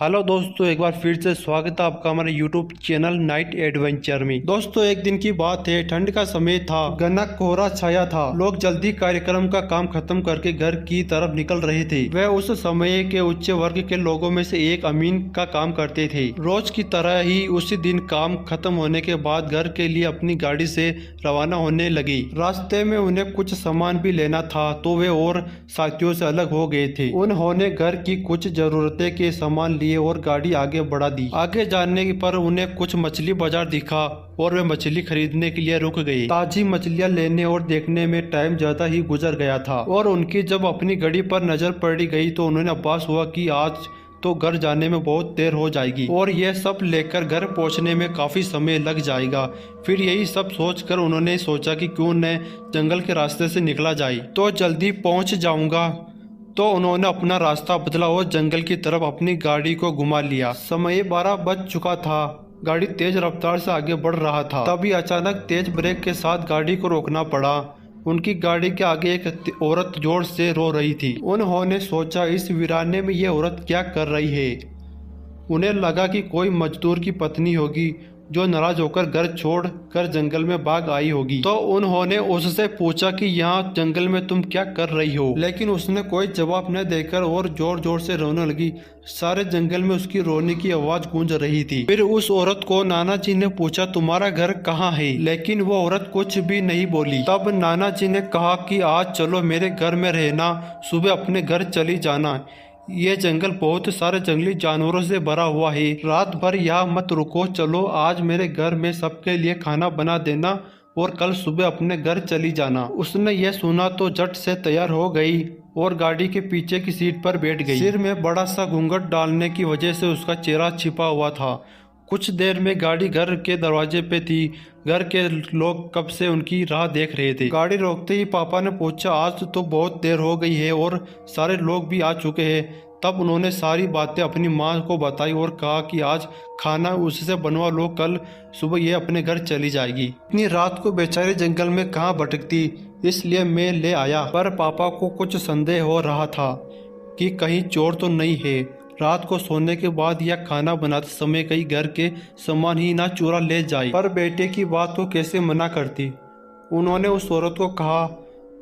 Hello दोस्तों, एक बार फिर से स्वागत है आपका हमारे यूट्यूब चैनल नाइट एडवेंचर में। दोस्तों, एक दिन की बात है, ठंड का समय था, घना कोहरा छाया था। लोग जल्दी कार्यक्रम का काम खत्म करके घर की तरफ निकल रहे थे। वह उस समय के उच्च वर्ग के लोगों में से एक अमीन का काम करते थे। रोज की तरह ही उसी दिन काम खत्म होने के बाद घर के लिए अपनी गाड़ी से रवाना होने लगे। रास्ते में उन्हें कुछ सामान भी लेना था, तो वे और साथियों से अलग हो गए थे। उन्होंने घर की कुछ जरूरतें के सामान लिए और गाड़ी आगे बढ़ा दी। आगे जाने पर उन्हें कुछ मछली बाजार दिखा और वे मछली खरीदने के लिए रुक गए। ताजी मछलियां लेने और देखने में टाइम ज्यादा ही गुजर गया था और उनकी जब अपनी घड़ी पर नजर पड़ी गई तो उन्हें आभास हुआ कि आज तो घर जाने में बहुत देर हो जाएगी और यह सब लेकर घर पहुंचने में काफी समय लग जाएगा। फिर यही सब सोचकर उन्होंने सोचा कि क्यों न जंगल के रास्ते से निकला जाए, तो जल्दी पहुंच जाऊंगा। तो उन्होंने अपना रास्ता बदला और जंगल की तरफ अपनी गाड़ी को घुमा लिया। समय 12 बज चुका था। गाड़ी तेज रफ्तार से आगे बढ़ रहा था। तभी अचानक तेज ब्रेक के साथ गाड़ी को रोकना पड़ा। उनकी गाड़ी के आगे एक औरत जोर से रो रही थी। उन्होंने सोचा, इस वीराने में ये औरत क्या कर रही है। उन्हें लगा कि कोई मजदूर की पत्नी होगी जो नाराज होकर घर छोड़ कर जंगल में भाग आई होगी। तो उन्होंने उससे पूछा कि यहाँ जंगल में तुम क्या कर रही हो, लेकिन उसने कोई जवाब न देकर और जोर जोर से रोने लगी। सारे जंगल में उसकी रोने की आवाज गूंज रही थी। फिर उस औरत को नाना जी ने पूछा, तुम्हारा घर कहाँ है, लेकिन वो औरत कुछ भी नहीं बोली। तब नाना जी ने कहा कि आज चलो मेरे घर में रहना, सुबह अपने घर चली जाना। ये जंगल बहुत सारे जंगली जानवरों से भरा हुआ है, रात भर यहाँ मत रुको, चलो आज मेरे घर में सबके लिए खाना बना देना और कल सुबह अपने घर चली जाना। उसने यह सुना तो झट से तैयार हो गई और गाड़ी के पीछे की सीट पर बैठ गई। सिर में बड़ा सा घूंघट डालने की वजह से उसका चेहरा छिपा हुआ था। कुछ देर में गाड़ी घर के दरवाजे पे थी। घर के लोग कब से उनकी राह देख रहे थे। गाड़ी रोकते ही पापा ने पूछा, आज तो बहुत देर हो गई है और सारे लोग भी आ चुके हैं। तब उन्होंने सारी बातें अपनी माँ को बताई और कहा कि आज खाना उससे बनवा लो, कल सुबह ये अपने घर चली जाएगी। इतनी रात को बेचारी जंगल में कहाँ भटकती, इसलिए मैं ले आया। पर पापा को कुछ संदेह हो रहा था कि कहीं चोर तो नहीं है। रात को सोने के बाद या खाना बनाते समय कई घर के सामान ही ना चुरा ले जाए। पर बेटे की बात को कैसे मना करती। उन्होंने उस औरत को कहा,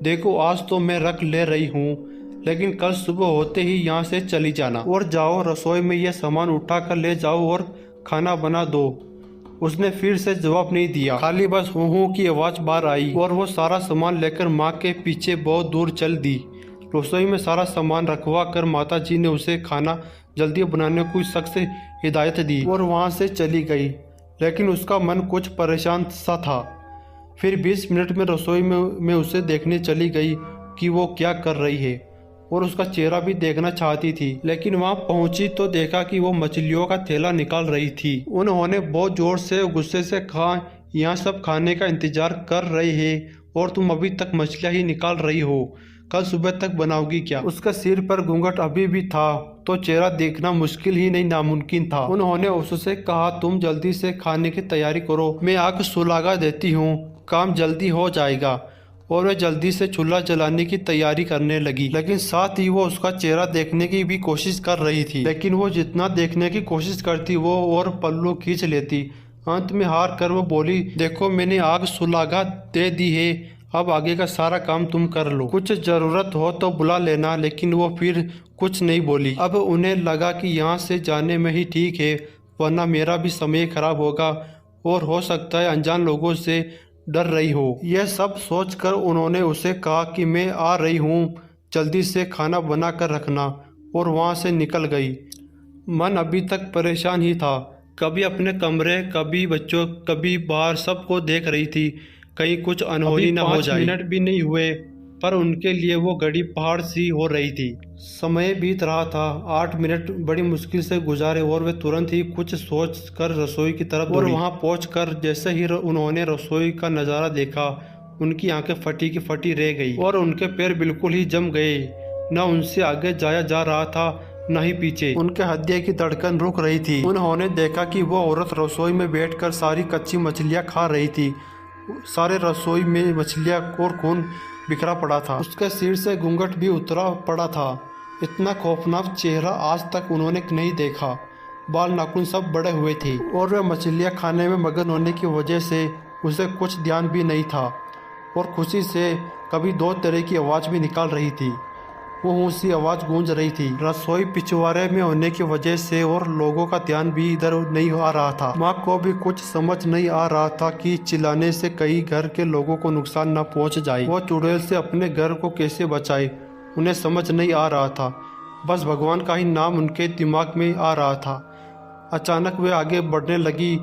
देखो आज तो मैं रख ले रही हूँ, लेकिन कल सुबह होते ही यहाँ से चली जाना और जाओ रसोई में यह सामान उठा कर ले जाओ और खाना बना दो। उसने फिर से जवाब नहीं दिया, खाली बस हूँ हूँ की आवाज बाहर आई और वो सारा सामान लेकर माँ के पीछे बहुत दूर चल दी। रसोई में सारा सामान रखवा कर माता जी ने उसे खाना जल्दी बनाने की सख्त हिदायत दी और वहाँ से चली गई। लेकिन उसका मन कुछ परेशान सा था। फिर 20 मिनट में रसोई में उसे देखने चली गई कि वो क्या कर रही है और उसका चेहरा भी देखना चाहती थी। लेकिन वहाँ पहुंची तो देखा कि वो मछलियों का थैला निकाल रही थी। उन्होंने बहुत जोर से गुस्से से कहा, यहाँ सब खाने का इंतजार कर रहे हैं और तुम अभी तक मछलियाँ ही निकाल रही हो, कल सुबह तक बनाओगी क्या। उसका सिर पर घूंघट अभी भी था तो चेहरा देखना मुश्किल ही नहीं नामुमकिन था। उन्होंने उससे कहा, तुम जल्दी से खाने की तैयारी करो, मैं आग सुलगा देती हूँ, काम जल्दी हो जाएगा। और वह जल्दी से चूल्हा जलाने की तैयारी करने लगी। लेकिन साथ ही वो उसका चेहरा देखने की भी कोशिश कर रही थी। लेकिन वो जितना देखने की कोशिश करती वो और पल्लू खींच लेती। अंत में हार कर वो बोली, देखो मैंने आग सुलगा दे दी है, अब आगे का सारा काम तुम कर लो, कुछ जरूरत हो तो बुला लेना। लेकिन वो फिर कुछ नहीं बोली। अब उन्हें लगा कि यहाँ से जाने में ही ठीक है, वरना मेरा भी समय खराब होगा और हो सकता है अनजान लोगों से डर रही हो। यह सब सोचकर उन्होंने उसे कहा कि मैं आ रही हूँ, जल्दी से खाना बना कर रखना, और वहाँ से निकल गई। मन अभी तक परेशान ही था, कभी अपने कमरे, कभी बच्चों, कभी बाहर, सबको देख रही थी कहीं कुछ अनहोनी न हो जाए। 5 मिनट भी नहीं हुए पर उनके लिए वो घड़ी पहाड़ सी हो रही थी। समय बीत रहा था। 8 मिनट बड़ी मुश्किल से गुजारे और वे तुरंत ही कुछ सोच कर रसोई की तरफ और वहां पहुंचकर जैसे ही उन्होंने रसोई का नज़ारा देखा, उनकी आंखें फटी की फटी रह गई और उनके पैर बिल्कुल ही जम गए। न उनसे आगे जाया जा रहा था न ही पीछे। उनके हृदय की धड़कन रुक रही थी। उन्होंने देखा कि वो औरत रसोई में बैठकर सारी कच्ची मछलियाँ खा रही थी। सारे रसोई में मछलियाँ और खून बिखरा पड़ा था। उसके सिर से घूंघट भी उतरा पड़ा था। इतना खौफनाक चेहरा आज तक उन्होंने नहीं देखा। बाल नाखून सब बड़े हुए थे और वह मछलियाँ खाने में मगन होने की वजह से उसे कुछ ध्यान भी नहीं था और खुशी से कभी दो तरह की आवाज़ भी निकाल रही थी। वो ऊँची आवाज़ गूंज रही थी। रसोई पिछवाड़े में होने की वजह से और लोगों का ध्यान भी इधर नहीं आ रहा था। माँ को भी कुछ समझ नहीं आ रहा था कि चिल्लाने से कई घर के लोगों को नुकसान न पहुँच जाए। वो चुड़ैल से अपने घर को कैसे बचाए उन्हें समझ नहीं आ रहा था। बस भगवान का ही नाम उनके दिमाग में आ रहा था। अचानक वे आगे बढ़ने लगी